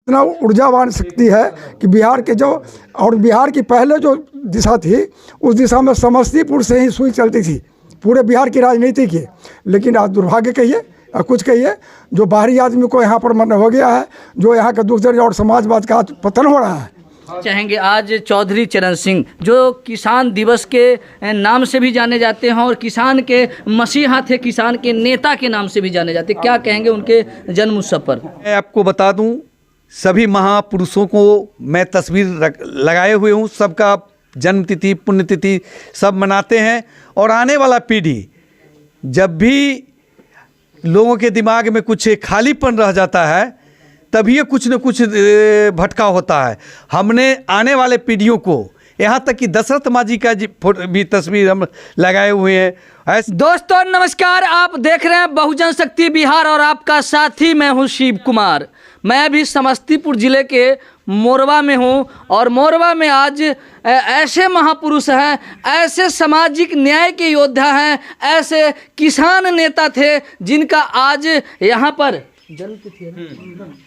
इतना ऊर्जावान शक्ति है कि बिहार के जो और बिहार की पहले जो दिशा थी उस दिशा में समस्तीपुर से ही सुई चलती थी पूरे बिहार की राजनीति की। लेकिन आज दुर्भाग्य कहिए या कुछ कहिए, जो बाहरी आदमी को यहाँ पर मन हो गया है, जो यहाँ का दुख दर्द और समाजवाद का पतन हो रहा है। चाहेंगे आज चौधरी चरण सिंह जो किसान दिवस के नाम से भी जाने जाते हैं और किसान के मसीहा थे, किसान के नेता के नाम से भी जाने जाते हैं, क्या कहेंगे उनके जन्म उत्सव पर? मैं आपको बता दूं, सभी महापुरुषों को मैं तस्वीर लगाए हुए हूं, सबका जन्मतिथि पुण्यतिथि सब मनाते हैं। और आने वाला पीढ़ी जब भी लोगों के दिमाग में कुछ खालीपन रह जाता है तभी ये कुछ न कुछ भटका होता है। हमने आने वाले पीढ़ियों को यहाँ तक कि दशरथ माँ जी का भी तस्वीर हम लगाए हुए हैं। दोस्तों नमस्कार, आप देख रहे हैं बहुजन शक्ति बिहार और आपका साथी मैं हूँ शिव कुमार। मैं अभी समस्तीपुर ज़िले के मोरवा में हूँ और मोरवा में आज ऐसे महापुरुष हैं, ऐसे सामाजिक न्याय के योद्धा हैं, ऐसे किसान नेता थे जिनका आज यहाँ पर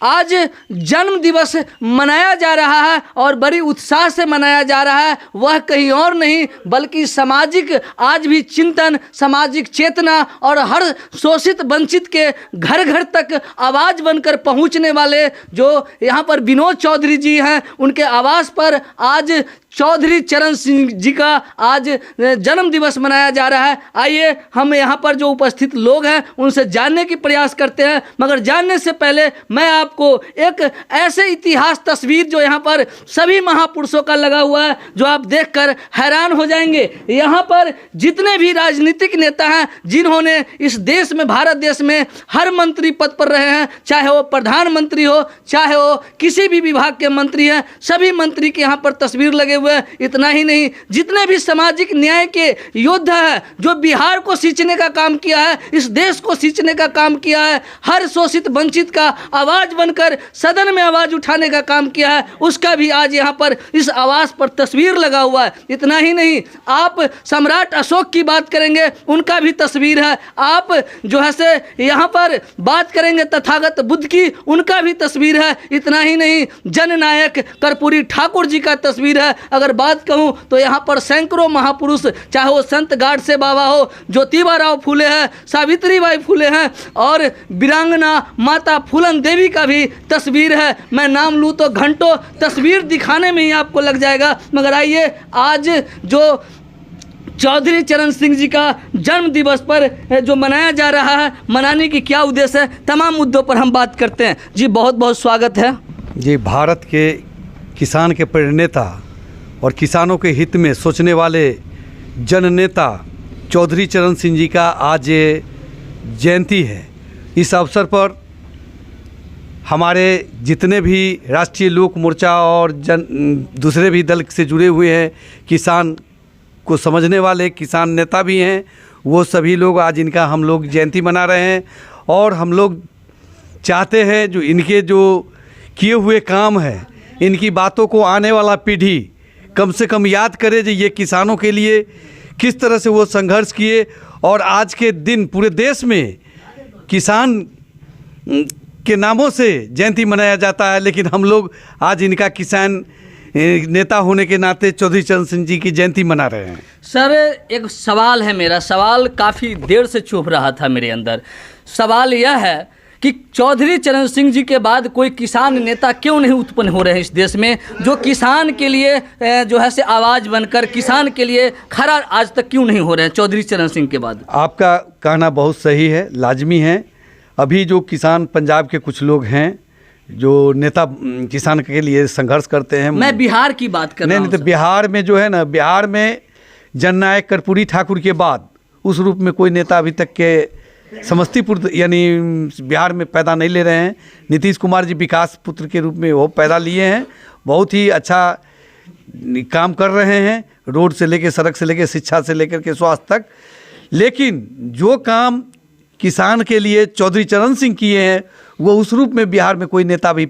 आज जन्म दिवस मनाया जा रहा है और बड़ी उत्साह से मनाया जा रहा है। वह कहीं और नहीं बल्कि सामाजिक आज भी चिंतन, सामाजिक चेतना और हर शोषित वंचित के घर घर तक आवाज़ बनकर पहुंचने वाले जो यहाँ पर विनोद चौधरी जी हैं, उनके आवास पर आज चौधरी चरण सिंह जी का आज जन्म दिवस मनाया जा रहा है। आइए हम यहाँ पर जो उपस्थित लोग हैं उनसे जानने की प्रयास करते हैं, मगर जानने से पहले मैं आपको एक ऐसे इतिहास तस्वीर जो यहाँ पर सभी महापुरुषों का लगा हुआ है जो आप देखकर हैरान हो जाएंगे। यहाँ पर जितने भी राजनीतिक नेता हैं जिन्होंने इस देश में, भारत देश में हर मंत्री पद पर रहे हैं, चाहे वो प्रधानमंत्री हो, चाहे वो किसी भी विभाग के मंत्री हैं, सभी मंत्री के यहाँ पर तस्वीर लगे हुए। इतना ही नहीं, जितने भी सामाजिक न्याय के योद्धा हैं जो बिहार को सींचने का काम किया है, इस देश को सींचने का काम किया है, हर शोषित वंचित का आवाज बनकर सदन में आवाज उठाने का काम किया है, उसका भी आज यहाँ पर इस आवास पर तस्वीर लगा हुआ है। इतना ही नहीं, आप सम्राट अशोक की बात करेंगे, उनका भी तस्वीर है। आप जो है से यहाँ पर बात करेंगे तथागत बुद्ध की, उनका भी तस्वीर है। इतना ही नहीं, जननायक कर्पूरी ठाकुर जी का तस्वीर है। अगर बात कहूं तो यहाँ पर सैकड़ों महापुरुष, चाहे वो संत गाडसे बाबा हो, ज्योतिबा राव फूले हैं, सावित्रीबाई फूले हैं और वीरांगना माता फूलन देवी का भी तस्वीर है। मैं नाम लूँ तो घंटों तस्वीर दिखाने में ही आपको लग जाएगा। मगर आइए, आज जो चौधरी चरण सिंह जी का जन्म दिवस पर जो मनाया जा रहा है, मनाने की क्या उद्देश्य है, तमाम मुद्दों पर हम बात करते हैं। जी बहुत बहुत स्वागत है। जी, भारत के किसान के प्रणेता और किसानों के हित में सोचने वाले जननेता चौधरी चरण सिंह जी का आज जयंती है। इस अवसर पर हमारे जितने भी राष्ट्रीय लोक मोर्चा और दूसरे भी दल से जुड़े हुए हैं, किसान को समझने वाले किसान नेता भी हैं, वो सभी लोग आज इनका हम लोग जयंती मना रहे हैं। और हम लोग चाहते हैं जो इनके जो किए हुए काम हैं, इनकी बातों को आने वाला पीढ़ी कम से कम याद करे जो ये किसानों के लिए किस तरह से वो संघर्ष किए। और आज के दिन पूरे देश में किसान के नामों से जयंती मनाया जाता है, लेकिन हम लोग आज इनका किसान नेता होने के नाते चौधरी चरण सिंह जी की जयंती मना रहे हैं। सर, एक सवाल है, मेरा सवाल काफ़ी देर से चुभ रहा था मेरे अंदर। सवाल यह है कि चौधरी चरण सिंह जी के बाद कोई किसान नेता क्यों नहीं उत्पन्न हो रहे हैं इस देश में, जो किसान के लिए जो है से आवाज़ बनकर किसान के लिए खरा आज तक क्यों नहीं हो रहे हैं चौधरी चरण सिंह के बाद? आपका कहना बहुत सही है, लाजमी है। अभी जो किसान पंजाब के कुछ लोग हैं जो नेता किसान के लिए संघर्ष करते हैं, मैं बिहार की बात कर रहा हूं। नहीं तो बिहार में जो है ना, बिहार में जननायक कर्पूरी ठाकुर के बाद उस रूप में कोई नेता अभी तक के समस्तीपुर यानी बिहार में पैदा नहीं ले रहे हैं। नीतीश कुमार जी विकास पुत्र के रूप में वो पैदा लिए हैं, बहुत ही अच्छा काम कर रहे हैं, रोड से लेकर, सड़क से लेकर, शिक्षा से लेकर के स्वास्थ्य तक। लेकिन जो काम किसान के लिए चौधरी चरण सिंह किए हैं वो उस रूप में बिहार में कोई नेता भी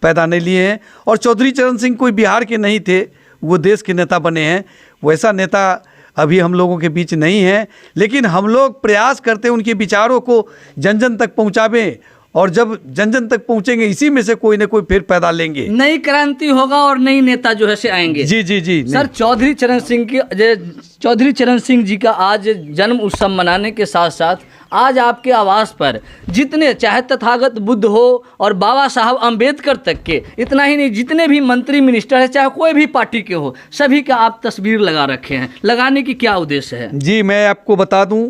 पैदा नहीं लिए हैं। और चौधरी चरण सिंह कोई बिहार के नहीं थे, वो देश के नेता बने हैं। वैसा नेता अभी हम लोगों के बीच नहीं है, लेकिन हम लोग प्रयास करते हैं उनके विचारों को जन जन तक पहुंचावें और जब जन जन तक पहुंचेंगे इसी में से कोई ना कोई फिर पैदा लेंगे, नई क्रांति होगा और नई नेता जो है से आएंगे। जी जी जी। सर, चौधरी चरण सिंह जी का आज जन्म उत्सव मनाने के साथ साथ आज आपके आवास पर जितने, चाहे तथागत बुद्ध हो और बाबा साहब अंबेडकर तक के, इतना ही नहीं, जितने भी मंत्री मिनिस्टर है, चाहे कोई भी पार्टी के हो, सभी का आप तस्वीर लगा रखे हैं। लगाने की क्या उद्देश्य है? जी, मैं आपको बता दूं,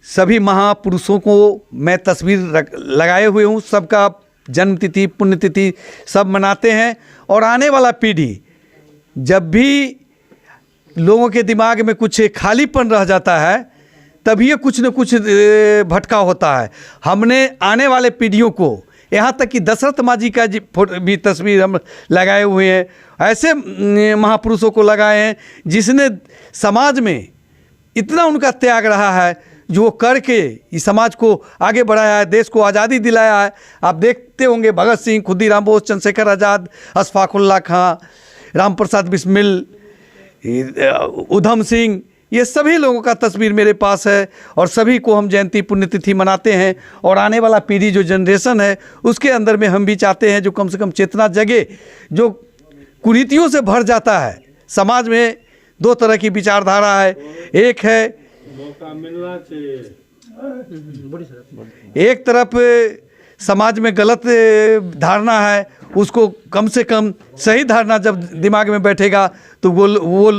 सभी महापुरुषों को मैं तस्वीर लगाए हुए हूं। सबका जन्मतिथि, पुण्यतिथि सब मनाते हैं। और आने वाला पीढ़ी, जब भी लोगों के दिमाग में कुछ खालीपन रह जाता है, तभी ये कुछ न कुछ भटका होता है। हमने आने वाले पीढ़ियों को, यहाँ तक कि दशरथ माँ जी का भी तस्वीर हम लगाए हुए हैं, ऐसे महापुरुषों को लगाए हैं जिसने समाज में इतना उनका त्याग रहा है, जो वो करके इस समाज को आगे बढ़ाया है, देश को आज़ादी दिलाया है। आप देखते होंगे भगत सिंह, खुदीराम बोस, चंद्रशेखर आज़ाद, अशफाकुल्ला खां, राम प्रसाद बिस्मिल, उधम सिंह, ये सभी लोगों का तस्वीर मेरे पास है। और सभी को हम जयंती पुण्यतिथि मनाते हैं। और आने वाला पीढ़ी, जो जनरेशन है, उसके अंदर में हम भी चाहते हैं जो कम से कम चेतना जगे। जो कुरीतियों से भर जाता है समाज में, दो तरह की विचारधारा है। एक है, एक तरफ समाज में गलत धारणा है, उसको कम से कम सही धारणा जब दिमाग में बैठेगा तो वो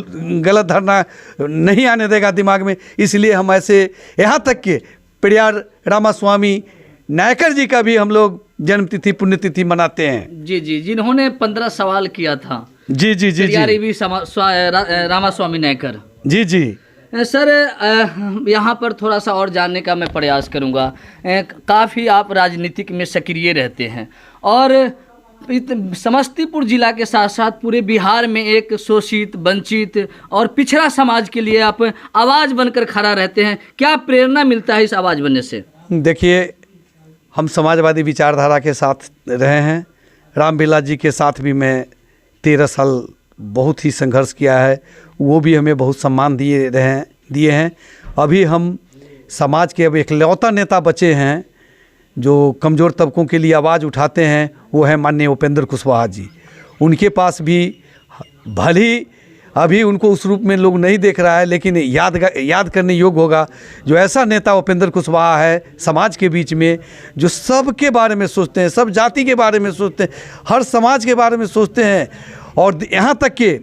गलत धारणा नहीं आने देगा दिमाग में। इसलिए हम ऐसे, यहाँ तक कि पेरियार रामास्वामी नायकर जी का भी हम लोग जन्मतिथि पुण्यतिथि मनाते हैं। जी जी, जिन्होंने 15 सवाल किया था। जी जी जी जी, रामास्वामी नायकर। जी जी सर, यहाँ पर थोड़ा सा और जानने का मैं प्रयास करूँगा। काफ़ी आप राजनीतिक में सक्रिय रहते हैं और समस्तीपुर जिला के साथ साथ पूरे बिहार में एक शोषित, वंचित और पिछड़ा समाज के लिए आप आवाज़ बनकर खड़ा रहते हैं। क्या प्रेरणा मिलता है इस आवाज़ बनने से? देखिए, हम समाजवादी विचारधारा के साथ रहे हैं। रामविलास जी के साथ भी मैं 13 साल बहुत ही संघर्ष किया है। वो भी हमें बहुत सम्मान दिए हैं। अभी हम समाज के अब इकलौता नेता बचे हैं जो कमज़ोर तबकों के लिए आवाज़ उठाते हैं, वो है माननीय उपेंद्र कुशवाहा जी। उनके पास भी भली अभी उनको उस रूप में लोग नहीं देख रहा है, लेकिन याद करने योग्य होगा जो ऐसा नेता उपेंद्र कुशवाहा है समाज के बीच में, जो सबके बारे में सोचते हैं, सब जाति के बारे में सोचते हैं, हर समाज के बारे में सोचते हैं। और यहाँ तक कि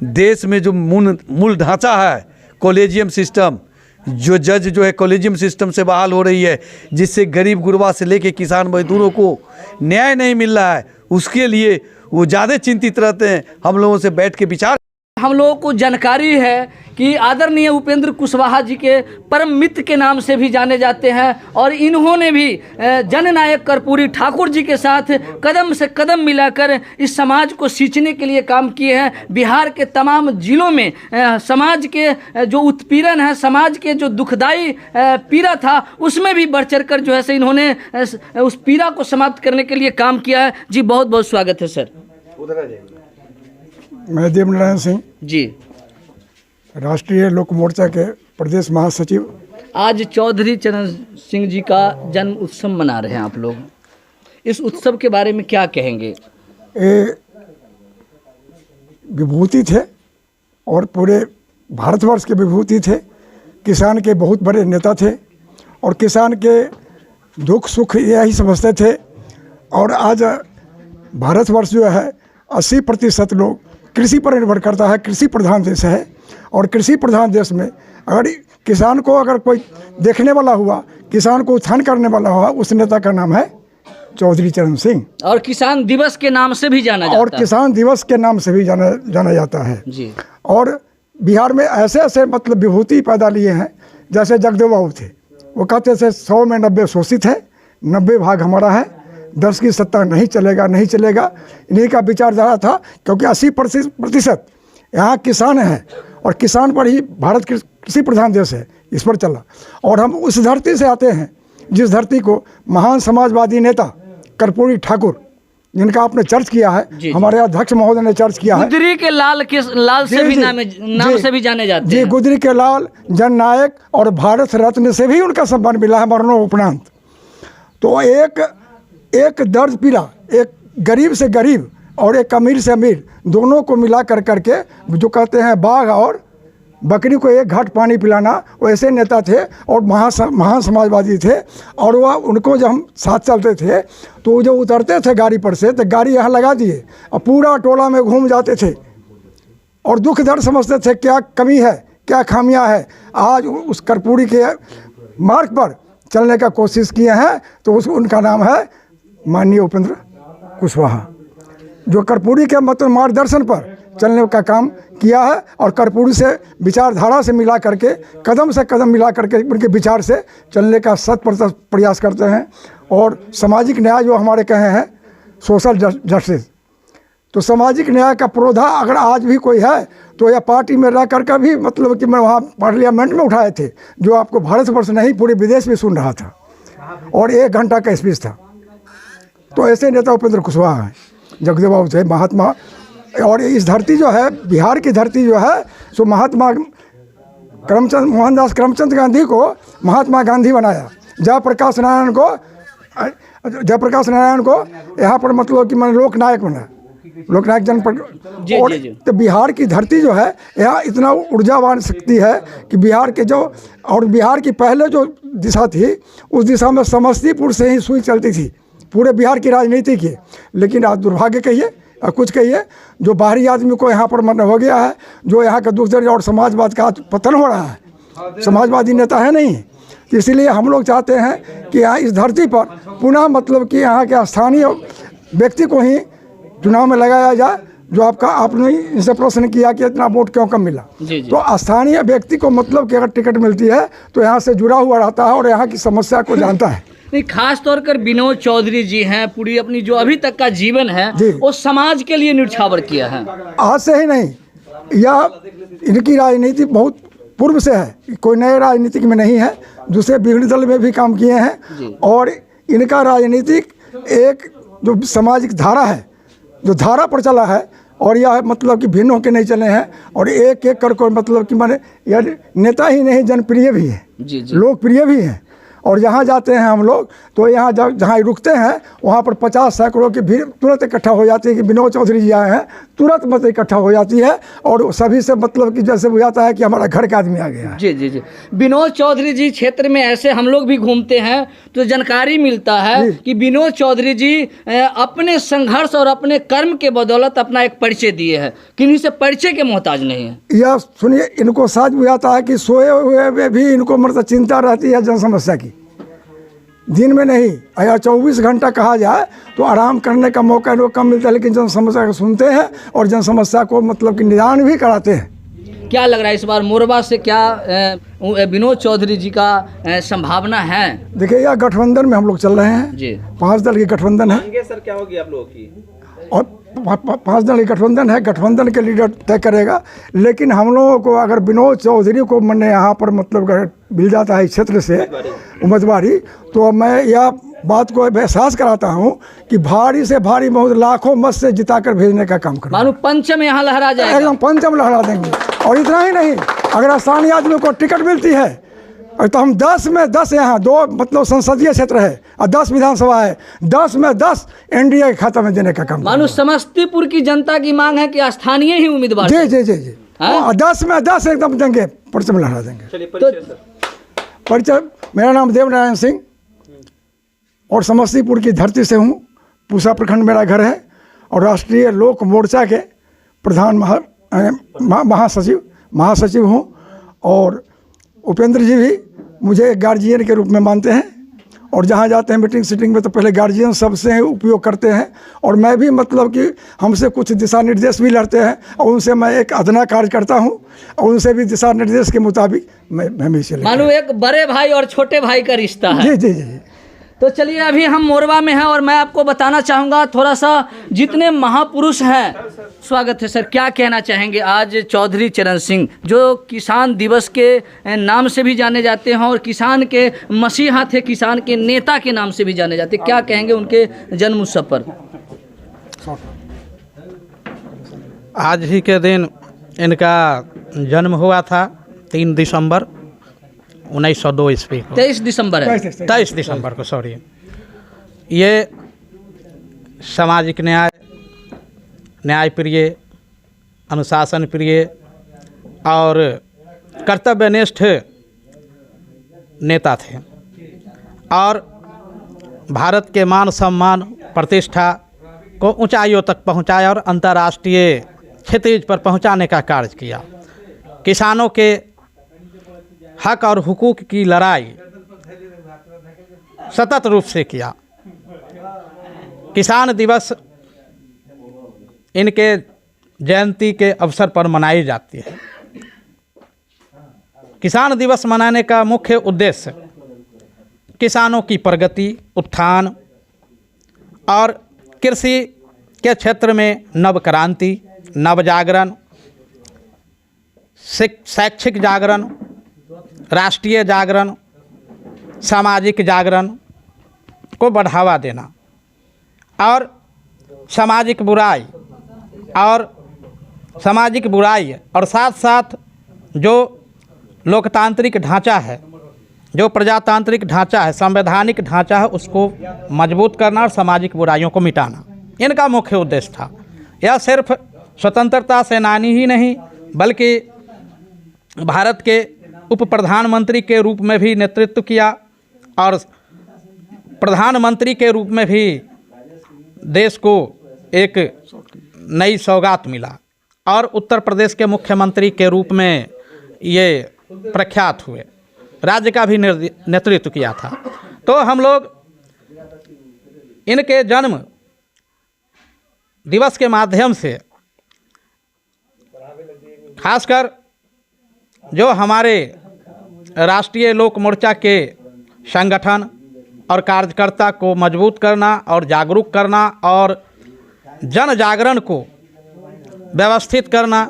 देश में जो मूल ढांचा है कॉलेजियम सिस्टम, जो जज जो है कॉलेजियम सिस्टम से बहाल हो रही है, जिससे गरीब गुरबा से लेके किसान मजदूरों को न्याय नहीं मिल रहा है, उसके लिए वो ज़्यादा चिंतित रहते हैं। हम लोगों से बैठ के विचार, हम लोगों को जानकारी है कि आदरणीय उपेंद्र कुशवाहा जी के परम मित्र के नाम से भी जाने जाते हैं और इन्होंने भी जननायक कर्पूरी ठाकुर जी के साथ कदम से कदम मिलाकर इस समाज को सींचने के लिए काम किए हैं। बिहार के तमाम जिलों में समाज के जो उत्पीड़न है, समाज के जो दुखदाई पीड़ा था, उसमें भी बढ़ चढ़ कर जो है से इन्होंने उस पीड़ा को समाप्त करने के लिए काम किया है। जी, बहुत बहुत स्वागत है सर। मैं देवनारायण सिंह जी, राष्ट्रीय लोक मोर्चा के प्रदेश महासचिव। आज चौधरी चरण सिंह जी का जन्म उत्सव मना रहे हैं आप लोग, इस उत्सव के बारे में क्या कहेंगे? ये विभूति थे और पूरे भारतवर्ष के विभूति थे। किसान के बहुत बड़े नेता थे और किसान के दुख सुख यही समझते थे। और आज भारतवर्ष जो है 80% लोग कृषि पर निर्भर करता है, कृषि प्रधान देश है। और कृषि प्रधान देश में अगर किसान को अगर कोई देखने वाला हुआ, किसान को उत्थान करने वाला हुआ, उस नेता का नाम है चौधरी चरण सिंह। और किसान दिवस के नाम से भी जाना जाता है। और किसान दिवस के नाम से भी जाना जाता है जी। और बिहार में ऐसे ऐसे मतलब विभूति पैदा लिए हैं, जैसे जगदेव बाबू थे। वो कहते थे 100 में 90 शोषित है, 90 भाग हमारा है, 10 की सत्ता नहीं चलेगा, नहीं चलेगा। इन्हीं का विचारधारा था, क्योंकि 80% यहाँ किसान हैं और किसान पर ही भारत कृषि प्रधान देश है, इस पर चला। और हम उस धरती से आते हैं जिस धरती को महान समाजवादी नेता कर्पूरी ठाकुर, जिनका आपने चर्च किया है, हमारे अध्यक्ष महोदय ने चर्च किया है। गुदरी के लाल से भी नाम से भी जाने जाते हैं। जी, गुदरी के लाल, जननायक और भारत रत्न से भी उनका सम्मान मिला है मरणोपरांत। तो एक एक दर्द पीला, एक गरीब से गरीब और एक अमीर से अमीर, दोनों को मिला कर करके जो कहते हैं बाघ और बकरी को एक घाट पानी पिलाना, वैसे नेता थे और महान समाजवादी थे। और वह उनको जब हम साथ चलते थे तो जो उतरते थे गाड़ी पर से तो गाड़ी यहाँ लगा दिए और पूरा टोला में घूम जाते थे और दुख दर्द समझते थे क्या कमी है, क्या खामियां है। आज उस कर्पूरी के मार्ग पर चलने का कोशिश किए हैं तो उनका नाम है माननीय उपेंद्र कुशवाहा, जो कर्पूरी के मार्गदर्शन पर चलने का काम किया है और कर्पूरी से विचारधारा से मिला करके कदम से कदम मिला करके उनके विचार से चलने का 100% प्रयास करते हैं। और सामाजिक न्याय जो हमारे कहे हैं सोशल जस्टिस, तो सामाजिक न्याय का प्रोधा अगर आज भी कोई है तो यह पार्टी में रह कर भी मतलब कि मैं वहाँ पार्लियामेंट में उठाए थे, जो आपको भारतवर्ष नहीं पूरे विदेश में सुन रहा था और 1 घंटा का स्पीच था। तो ऐसे नेता उपेंद्र कुशवाहा हैं, जगदेव बाबू थे, महात्मा। और इस धरती जो है, बिहार की धरती जो है सो महात्मा मोहनदास करमचंद गांधी को महात्मा गांधी बनाया। जयप्रकाश नारायण को यहाँ पर मतलब कि मैंने लोकनायक बना, लोकनायक जनप्रकाश। और तो बिहार की धरती जो है यहाँ इतना ऊर्जावान शक्ति है कि बिहार के जो और बिहार की पहले जो दिशा थी उस दिशा में समस्तीपुर से ही सुई चलती थी पूरे बिहार की राजनीति की। लेकिन आज दुर्भाग्य कहिए और कुछ कहिए, जो बाहरी आदमी को यहाँ पर मन हो गया है, जो यहाँ का दुख दर्द और समाजवाद का पतन हो रहा है, समाजवादी नेता है नहीं। तो इसीलिए हम लोग चाहते हैं कि यहाँ इस धरती पर पुनः मतलब कि यहाँ के स्थानीय व्यक्ति को ही चुनाव में लगाया जाए। जो आपने इनसे प्रश्न किया कि इतना वोट क्यों कम मिला, तो स्थानीय व्यक्ति को मतलब कि अगर टिकट मिलती है तो यहाँ से जुड़ा हुआ रहता है और यहाँ की समस्या को जानता है। नहीं, खास तौर कर विनोद चौधरी जी हैं, पूरी अपनी जो अभी तक का जीवन है वो समाज के लिए न्यौछावर किया है। आज से ही नहीं, यह इनकी राजनीति बहुत पूर्व से है, कोई नए राजनीतिक में नहीं है। दूसरे विरोधी दल में भी काम किए हैं और इनका राजनीतिक एक जो सामाजिक धारा है, जो धारा पर चला है और यह मतलब कि भिन्न होकर नहीं चले हैं और एक एक कर मतलब कि माने यह नेता ही नहीं जनप्रिय भी है, लोकप्रिय भी है। और जहाँ जाते हैं हम लोग तो यहाँ जहाँ रुकते हैं वहाँ पर 50 सैकड़ों की भीड़ तुरंत इकट्ठा हो जाती है कि विनोद चौधरी जी आए हैं, तुरंत मतलब इकट्ठा हो जाती है और सभी से मतलब कि जैसे हो जाता है कि हमारा घर का आदमी आ गया है। जी। विनोद चौधरी जी क्षेत्र में ऐसे हम लोग भी घूमते हैं तो जानकारी मिलता है कि विनोद चौधरी जी अपने संघर्ष और अपने कर्म के बदौलत अपना एक परिचय दिए हैं, किन्हीं से परिचय के मोहताज नहीं है। यह सुनिए, इनको साथ भी आता है कि सोए हुए में भी इनको मतलब चिंता रहती है जन समस्या की, दिन में नहीं। अगर 24 घंटा कहा जाए तो आराम करने का मौका इनको कम मिलता है, लेकिन जन समस्या को सुनते हैं और जन समस्या को मतलब कि निदान भी कराते हैं। क्या लग रहा है इस बार मोरबा से क्या विनोद चौधरी जी का संभावना है? देखिए, यह गठबंधन में हम लोग चल रहे हैं जी, 5 दल की गठबंधन है। सर क्या होगी आप लोगों की? और 5 दल की गठबंधन है, गठबंधन के लीडर तय करेगा। लेकिन हम लोगों को अगर विनोद चौधरी को मैंने यहाँ पर मतलब मिल जाता है इस क्षेत्र से उम्मीदवारी, तो मैं यह बात को एहसास कराता हूँ कि भारी से भारी बहुत लाखों मत से जिताकर भेजने का काम करूँ। मानो पंचम यहाँ लहरा जाएगा, एकदम पंचम लहरा देंगे। और इतना ही नहीं, अगर स्थानीय आदमी को टिकट मिलती है तो हम 10 में 10 यहाँ 2 मतलब संसदीय क्षेत्र है और 10 विधानसभा है, 10 में 10 एनडीए के खाता में देने का काम। मानो समस्तीपुर की जनता की मांग है कि स्थानीय ही उम्मीदवार। जी 10 में 10 एकदम देंगे, परचम लहरा देंगे। तो परिचय, मेरा नाम देवनारायण सिंह और समस्तीपुर की धरती से हूँ। पूसा प्रखंड मेरा घर है और राष्ट्रीय लोक मोर्चा के प्रधान महासचिव हूँ। और उपेंद्र जी भी मुझे एक गार्जियन के रूप में मानते हैं और जहाँ जाते हैं मीटिंग सीटिंग में तो पहले गार्जियन सबसे उपयोग करते हैं। और मैं भी मतलब कि हमसे कुछ दिशा निर्देश भी लड़ते हैं और उनसे मैं एक अदना कार्य करता हूँ और उनसे भी दिशा निर्देश के मुताबिक मैं भी चले। मानो एक बड़े भाई और छोटे भाई का रिश्ता है। जी। तो चलिए, अभी हम मोरबा में हैं और मैं आपको बताना चाहूँगा थोड़ा सा जितने महापुरुष हैं। स्वागत है सर, क्या कहना चाहेंगे? आज चौधरी चरण सिंह जो किसान दिवस के नाम से भी जाने जाते हैं और किसान के मसीहा थे, किसान के नेता के नाम से भी जाने जाते हैं, क्या कहेंगे उनके जन्म उत्सव पर? आज ही के दिन इनका जन्म हुआ था 3 दिसंबर 1902 ईस्वी को। 23 दिसंबर है, 23 दिसंबर को, सॉरी। ये सामाजिक न्याय, न्यायप्रिय, अनुशासन प्रिय और कर्तव्यनिष्ठ नेता थे और भारत के मान सम्मान प्रतिष्ठा को ऊंचाइयों तक पहुंचाया और अंतर्राष्ट्रीय क्षितिज पर पहुंचाने का कार्य किया। किसानों के हक और हुकूक की लड़ाई सतत रूप से किया। किसान दिवस इनके जयंती के अवसर पर मनाई जाती है। किसान दिवस मनाने का मुख्य उद्देश्य किसानों की प्रगति, उत्थान और कृषि के क्षेत्र में नव क्रांति, नव जागरण, शैक्षिक जागरण, राष्ट्रीय जागरण, सामाजिक जागरण को बढ़ावा देना और सामाजिक बुराई और साथ साथ जो लोकतांत्रिक ढांचा है, जो प्रजातांत्रिक ढांचा है, संवैधानिक ढांचा है, उसको मजबूत करना और सामाजिक बुराइयों को मिटाना इनका मुख्य उद्देश्य था। यह सिर्फ स्वतंत्रता सेनानी ही नहीं बल्कि भारत के उप प्रधानमंत्री के रूप में भी नेतृत्व किया और प्रधानमंत्री के रूप में भी देश को एक नई सौगात मिला और उत्तर प्रदेश के मुख्यमंत्री के रूप में ये प्रख्यात हुए। राज्य का भी नेतृत्व किया था। तो हम लोग इनके जन्म दिवस के माध्यम से खासकर जो हमारे राष्ट्रीय लोक मोर्चा के संगठन और कार्यकर्ता को मजबूत करना और जागरूक करना और जन जागरण को व्यवस्थित करना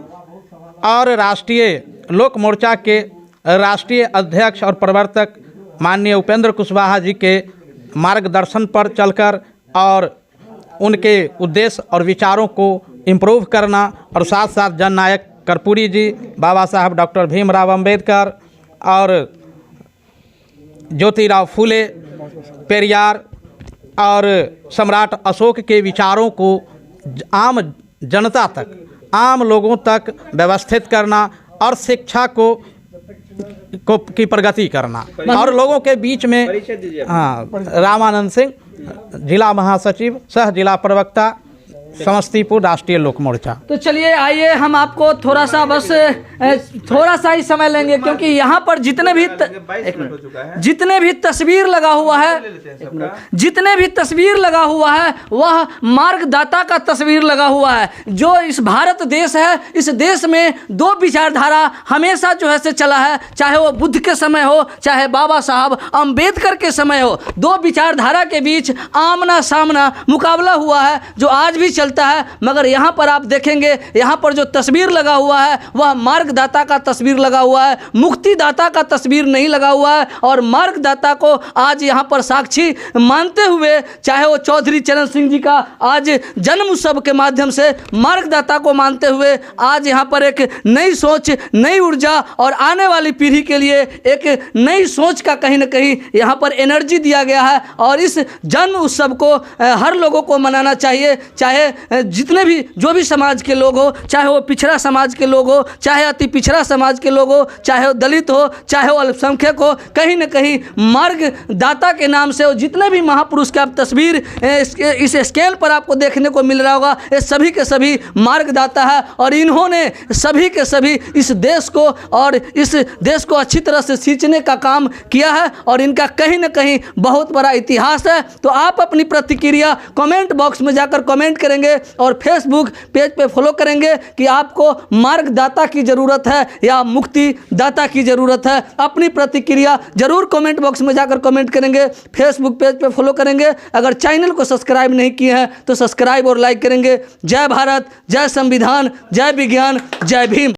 और राष्ट्रीय लोक मोर्चा के राष्ट्रीय अध्यक्ष और प्रवर्तक माननीय उपेंद्र कुशवाहा जी के मार्गदर्शन पर चलकर और उनके उद्देश्य और विचारों को इम्प्रूव करना और साथ साथ जननायक कर्पूरी जी, बाबा साहब डॉक्टर भीमराव अंबेडकर और ज्योतिराव फूले, पेरियार और सम्राट अशोक के विचारों को आम जनता तक, आम लोगों तक व्यवस्थित करना और शिक्षा की प्रगति करना और लोगों के बीच में। हाँ, रामानंद सिंह, जिला महासचिव, सह जिला प्रवक्ता, समस्तीपुर राष्ट्रीय लोक मोर्चा। तो चलिए आइए हम आपको थोड़ा सा ही समय लेंगे क्योंकि यहाँ पर जितने भी तस्वीर लगा हुआ है वह मार्गदाता का तस्वीर लगा हुआ है। जो इस भारत देश है, इस देश में दो विचारधारा हमेशा जो है से चला है, चाहे वो बुद्ध के समय हो चाहे बाबा साहब अंबेडकर के समय हो। दो विचारधारा के बीच आमना सामना मुकाबला हुआ है जो आज भी चलता है। मगर यहाँ पर आप देखेंगे, यहाँ पर जो तस्वीर लगा हुआ है वह मार्गदाता का तस्वीर लगा हुआ है, मुक्तिदाता का तस्वीर नहीं लगा हुआ है। और मार्गदाता को आज यहाँ पर साक्षी मानते हुए, चाहे वो चौधरी चरण सिंह जी का आज जन्म उत्सव के माध्यम से मार्गदाता को मानते हुए आज यहाँ पर एक नई सोच, नई ऊर्जा और आने वाली पीढ़ी के लिए एक नई सोच का कहीं ना कहीं यहाँ पर एनर्जी दिया गया है। और इस जन्म उत्सव को हर लोगों को मनाना चाहिए, चाहे जितने भी जो भी समाज के लोग हो, चाहे वो पिछड़ा समाज के लोग हो, चाहे अति पिछड़ा समाज के लोग हो, चाहे वो दलित हो, चाहे वो अल्पसंख्यक हो, कहीं ना कहीं मार्गदाता के नाम से जितने भी महापुरुष की आप तस्वीर इस स्केल पर आपको देखने को मिल रहा होगा, ये सभी के सभी मार्गदाता है। और इन्होंने सभी के सभी इस देश को अच्छी तरह से सींचने का काम किया है और इनका कहीं ना कहीं बहुत बड़ा इतिहास है। तो आप अपनी प्रतिक्रिया कमेंट बॉक्स में जाकर कमेंट करेंगे और फेसबुक पेज पे फॉलो करेंगे कि आपको मार्गदाता की ज़रूरत है या मुक्तिदाता की ज़रूरत है। अपनी प्रतिक्रिया जरूर कमेंट बॉक्स में जाकर कमेंट करेंगे, फेसबुक पेज पे फॉलो करेंगे। अगर चैनल को सब्सक्राइब नहीं किए हैं तो सब्सक्राइब और लाइक करेंगे। जय भारत, जय संविधान, जय विज्ञान, जय भीम।